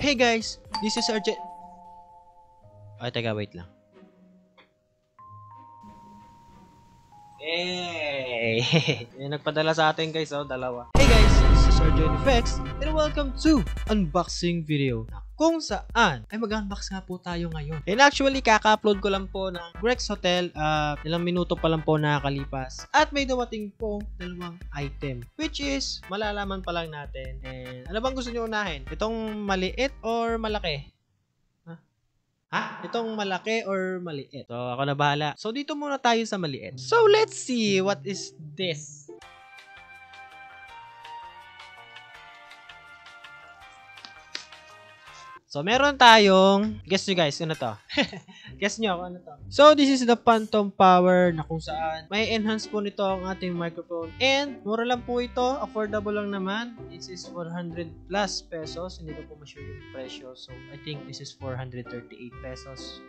Hey guys, this is Arjen. Ay, teka, wait lang. Hey! Yung nagpadala sa atin guys, dalawa. Hey guys, this is Arjen Effects and welcome to unboxing video. Kung saan ay mag-unbox nga po tayo ngayon. And actually, kaka-upload ko lang po ng Grex Hotel. Ilang minuto pa lang po nakakalipas. At may dumating po dalawang item. Which is, malalaman pa lang natin. And ano bang gusto nyo unahin? Itong maliit or malaki? Itong malaki or maliit? So, ako na bahala. So, dito muna tayo sa maliit. So, let's see what is this. So, meron tayong, guess nyo guys, ano to? Guess nyo ano to? So, this is the Phantom Power na kung saan may enhance po nito ang ating microphone. And, mura lang po ito. Affordable lang naman. This is 400 plus pesos. Hindi ko po ma-sure yung presyo. So, I think this is 438 pesos.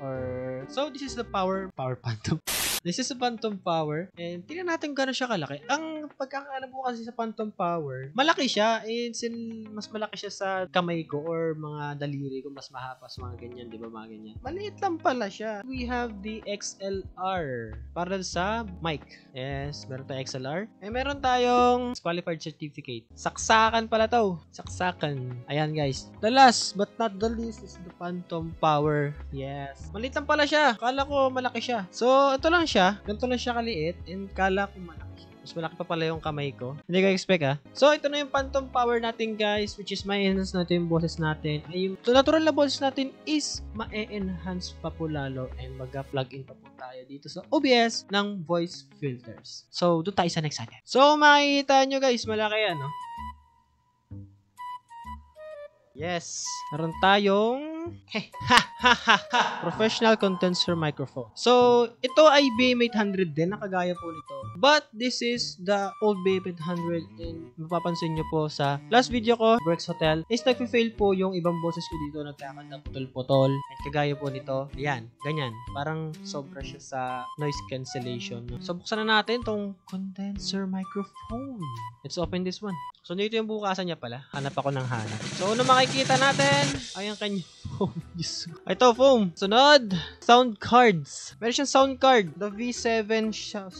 So, this is the Power Phantom. This is the Phantom Power. And, tingnan natin gano'n siya kalaki. Ang pagkakaano po kasi sa Phantom Power, malaki siya. And, mas malaki siya sa kamay ko or mga daliri ko, mas mahapas, mga ganyan, di ba, mga ganyan. Maliit lang pala siya. We have the XLR para sa mic. Yes, meron tayong XLR. Eh, meron tayong qualified certificate. Saksakan pala to. Saksakan. Ayan, guys. The last but not the least is the Phantom Power. Yes. Maliit lang pala siya. Kala ko malaki siya. So, ito lang siya. Ganito lang siya kaliit. And kala ko malaki. Mas malaki pa pala yung kamay ko. Hindi ko expect So, ito na yung Phantom Power natin guys, which is ma-enhance natin yung boses natin. Ay, yung natural na boses natin is ma-enhance pa po lalo and mag-plug-in pa po tayo dito sa OBS ng voice filters. So, doon tayo sa next item. So, makikita nyo guys, malaki yan, no? Yes. Meron tayong professional condenser microphone. So, ito ay BM800 din. Nakagaya po nito. But, this is the old BM800 and mapapansin nyo po sa last video ko, Grex Hotel, is nagpi-fail po yung ibang boses ko dito. Nagkakanta putol-putol. At kagaya po nito. Ayan. Ganyan. Parang sobra siya sa noise cancellation. So, buksan na natin tong condenser microphone. Let's open this one. So, dito yung bukasan niya pala. Hanap ako ng hanap. So, ano makikita natin? Ay, ang kanya foam. Ito, foam. Sunod, sound cards. Meron siyang sound card. The V7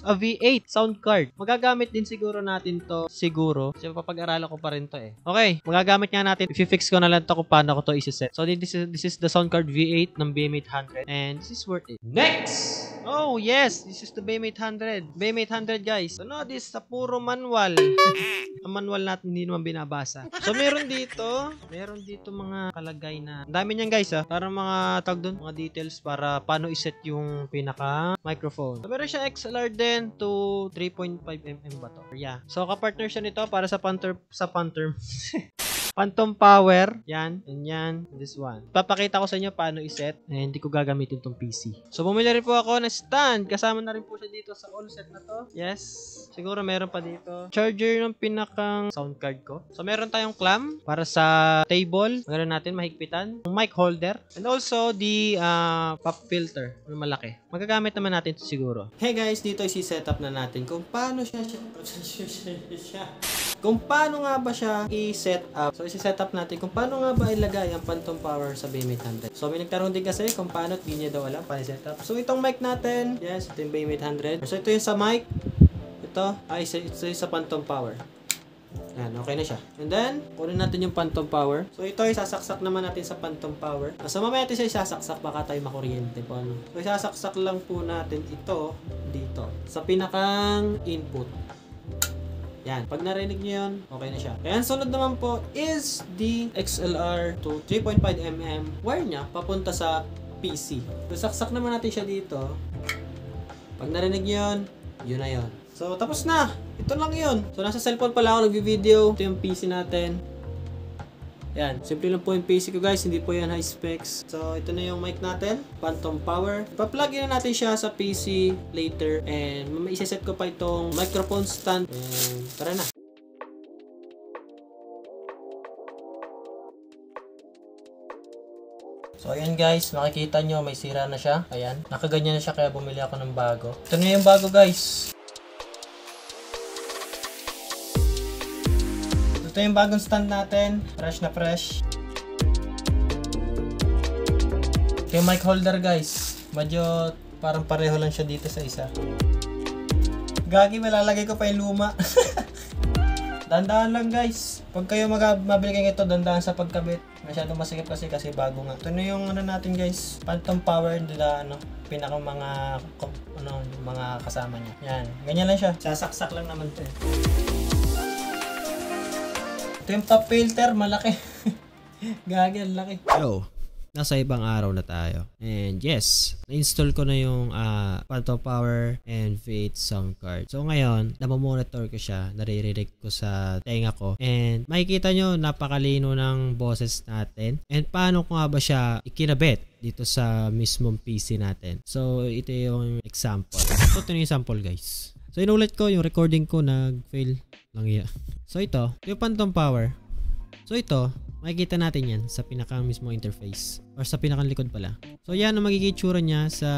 V8 sound card. Magagamit din siguro natin to. Siguro. Kasi papag-aralan ko pa rin to eh. Okay, magagamit nga natin. I-fix ko na lang to kung paano ko to isi-set. So, this is the sound card V8 ng BM800. And this is worth it. Next! Oh, yes! This is the BM800. BM800, guys. Sunod is sa puro manual. Ang manual natin hindi naman binabasa. So, meron dito mga kalagay na. Ang dami niyan guys Parang mga tag doon, mga details para paano iset yung pinaka microphone. So, meron siya XLR din to 3.5mm ba to? Yeah. So, kapartner siya nito para sa Phantom Power. Yan. And yan. This one. Papakita ko sa inyo paano iset. And hindi ko gagamitin tong PC. So, bumili rin po ako ng stand. Kasama na rin po siya dito sa all set na to. Yes. Siguro meron pa dito. Charger ng pinakang sound card ko. So, meron tayong clamp para sa table. Meron natin mahigpitan. Mic holder. And also, the pop filter. Malaki. Magagamit naman natin ito siguro. Hey guys, dito i-setup na natin kung paano kung paano nga ba siya i-set up. So, i-set up natin kung paano nga ba ilagay ang Phantom Power sa BM800. So, may nagtanong din kasi kung paano at di niya daw alam paano i-set up. So, itong mic natin, yes, ito yung BM800. So, ito yung sa mic. Ito yung sa Phantom Power. Yan, okay na siya. And then, kunin natin yung Phantom Power. So, ito ay sasaksak naman natin sa Phantom Power. So, mamaya natin siya isasaksak, baka tayo makuryente po. Ano? So, isasaksak lang po natin ito dito sa pinakang input. Yan. Pag narinig nyo yun, okay na siya. And sunod naman po is the XLR to 3.5mm wire niya papunta sa PC. So, saksak naman natin siya dito. Pag narinig nyo yun, yun na yun. So, tapos na. Ito lang yun. So, nasa cellphone pala ako nag-video. Ito yung PC natin. Yan. Simple lang po yung PC ko guys. Hindi po yan high specs. So, ito na yung mic natin. Phantom Power. Pa-plug in na natin siya sa PC later. And isa-set ko pa itong microphone stand. And tara na. So, ayan guys. Makikita nyo may sira na siya. Ayan. Nakaganyan na siya kaya bumili ako ng bago. Ito na yung bago guys. Ito yung bagong stand natin. Fresh na fresh. Ito yung mic holder guys. Medyo parang pareho lang siya dito sa isa. Gagi, malalagay ko pa yung luma. Dandaan lang guys. Pag kayo mabili kayo ito, dandaan sa pagkabit. Masyadong masikip kasi bago nga. Ito na yung ano natin guys. Phantom Power nila pinaka mga kasama niya. Yan. Ganyan lang siya. Sasaksak lang naman ito. Ito yung top filter, malaki. Gagi, ang laki. Hello. Nasa ibang araw na tayo. And yes, na-install ko na yung Phantom Power and V8 sound card. So ngayon, namomonitor ko siya. Naririnig ko sa tenga ko. And makikita nyo, napakalino ng boses natin. And paano ko nga ba siya ikinabit dito sa mismong PC natin. So ito yung example. So ito yung example guys. So inulit ko yung recording ko, nag-fail lang yan. So ito yung Phantom Power. So ito, makikita natin yan sa pinakang mismo interface or sa pinakang likod pala. So yan ang magiging itsura niya sa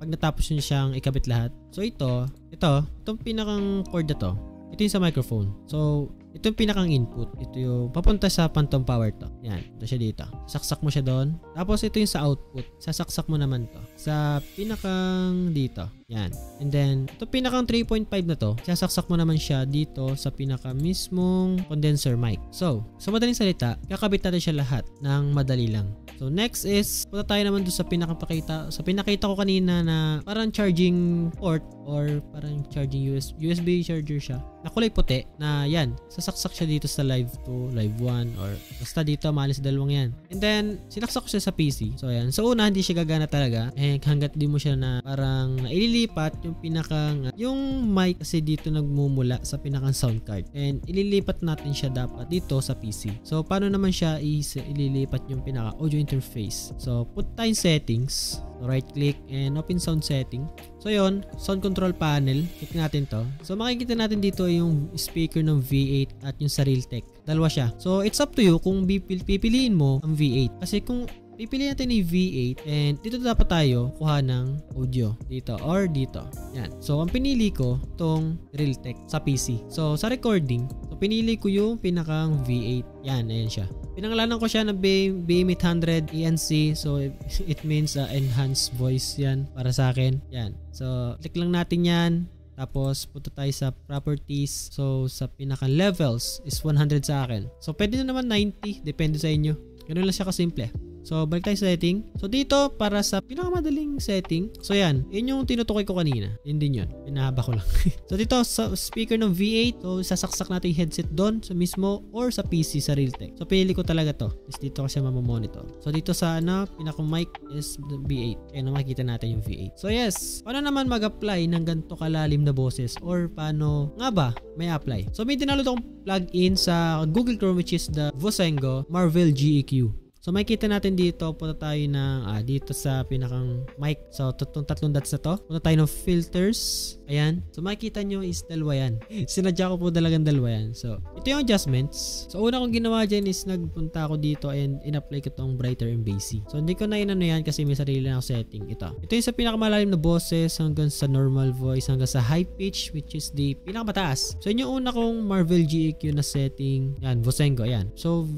pag natapos nyo siyang ikabit lahat. So itong pinakang cord na to, ito yung sa microphone. So ito yung pinakang input. Ito yung papunta sa Phantom Power to. Yan, ito siya dito. Saksak mo siya doon. Tapos ito yung sa output. Sasaksak mo naman to sa pinakang dito. Yan. And then, ito pinakang 3.5 na to, sasaksak mo naman siya dito sa pinaka mismong condenser mic. So, sa madaling salita, kakabit natin siya lahat ng madali lang. So, next is, punta tayo naman doon sa pinakita ko kanina na parang charging port or parang charging USB charger siya. Na kulay puti na yan. Sasaksak siya dito sa live 2, live 1 or basta dito, maalis dalawang yan. And then, sinaksak ko siya sa PC. So, ayan. So, una, hindi siya gagana talaga. Eh, hanggat di mo siya na parang ililipat yung pinakang, yung mic kasi dito nagmumula sa pinakang sound card. And ililipat natin siya dapat dito sa PC. So, paano naman siya ililipat yung pinaka audio interface? So, put tayong settings. So, right click and open sound setting. So, yun. Sound control panel. Click natin to. So, makikita natin dito yung speaker ng V8 at yung sa Realtek. Dalawa siya. So, it's up to you kung pipiliin mo ang V8. Kasi kung pipiliin natin yung V8 and dito dapat tayo kuha ng audio. Dito or dito. Yan. So, ang pinili ko itong Realtek sa PC. So, sa recording, pinili ko yung pinakang V8. Yan, ayan siya. Pinangalanan ko siya na BM800 ENC. So, it means enhanced voice yan para sa akin. Yan. So, click lang natin yan. Tapos, punta tayo sa properties. So, sa pinakang levels is 100 sa akin. So, pwede na naman 90. Depende sa inyo. Ganun lang siya kasimple. So, balik tayo sa setting. So, dito, para sa pinakamadaling setting. So, yan. Yun yung tinutukoy ko kanina. Yun din yun. Pinahaba ko lang. So, dito, sa speaker ng V8. So, sasaksak natin yung headset doon sa mismo or sa PC sa Realtek. So, pinili ko talaga to. Is dito kasi mamamonitor. So, dito sa pinaka-mic is V8. Kaya na makikita natin yung V8. So, yes. Paano naman mag-apply ng ganito kalalim na boses? Or paano nga ba may apply? So, may dinalo akong plug-in sa Google Chrome which is the Vosengo Marvel GEQ. So makikita natin dito, punta tayo ng dito sa pinakang mic. So tatlong dots na to. Punta tayo ng filters. Ayan. So makikita nyo is dalawa yan. Sinadya ko po talagang dalawa yan. So ito yung adjustments. So una kong ginawa dyan is nagpunta ako dito and in-apply ko tong brighter and bassy. So hindi ko na inano yan kasi may sarili na ako setting. Ito yung sa pinakamalalim na boses hanggang sa normal voice hanggang sa high pitch which is the pinakamataas. So yun yung una kong Marvel GEQ na setting. Yan, Vosengo. Ayan. So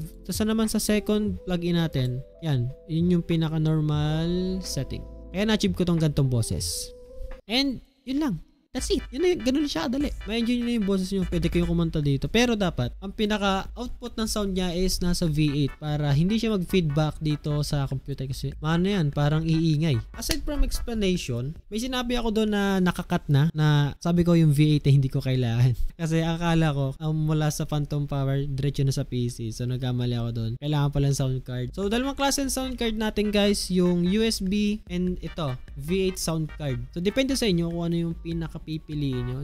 naman sa second plugin natin, yan, yun yung pinaka-normal setting. Kaya na-achieve ko tong gantong boses. And, yun lang. That's it. Yun na yun. Ganun siya kadali. Ma-enjoy nyo na yung boses nyo. Pwede kayong kumanta dito. Pero dapat, ang pinaka-output ng sound niya is nasa V8 para hindi siya mag-feedback dito sa computer kasi maano yan, parang iingay. Aside from explanation, may sinabi ako doon na nakakat na sabi ko yung V8 hindi ko kailangan. Kasi akala ko, mula sa Phantom Power, diretso na sa PC. So, nagkamali ako doon. Kailangan pala ng sound card. So, dalawang klase ng sound card natin guys, yung USB and ito, V8 sound card. So, depende sa inyo kung ano yung pinaka-pipiliin nyo.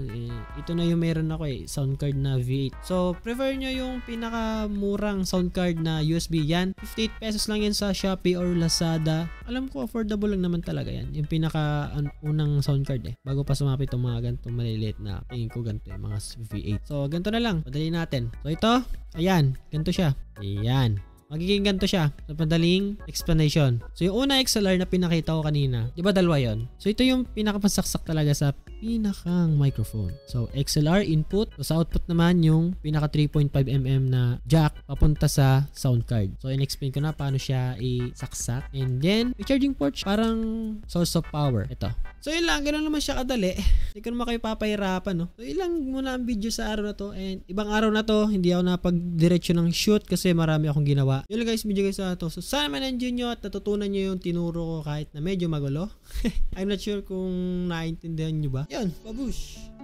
Ito na yung meron ako sound card na V8. So, prefer nyo yung pinaka-murang sound card na USB. Yan, 58 pesos lang yan sa Shopee or Lazada. Alam ko, affordable lang naman talaga yan. Yung pinaka-unang sound card bago pa sumapit itong mga ganitong maliliit na tingin ko ganito yung mga V8. So, ganito na lang. Padali natin. So, ito, ayan, ganito siya. Ayan. Magiging ganito siya sa madaling explanation. So, yung una XLR na pinakita ko kanina, di ba dalawa yun? So, ito yung pinakapasaksak talaga sa pinakang microphone. So, XLR input. So, sa output naman yung pinaka 3.5mm na jack papunta sa sound card. So, in-explain ko na paano siya isaksak. And then, may charging port, parang source of power. Ito. So, yun lang. Ganun naman siya kadali. Hindi ko naman kayo papahirapan, no? So, yun lang muna ang video sa araw na to. And ibang araw na to, hindi ako napag-diretso ng shoot kasi marami akong ginawa. Yun lang guys, video guys sa to. So, sana man nandiyan nyo at natutunan nyo yung tinuro ko kahit na medyo magulo. I'm not sure kung naintindihan nyo ba. Yun, babush!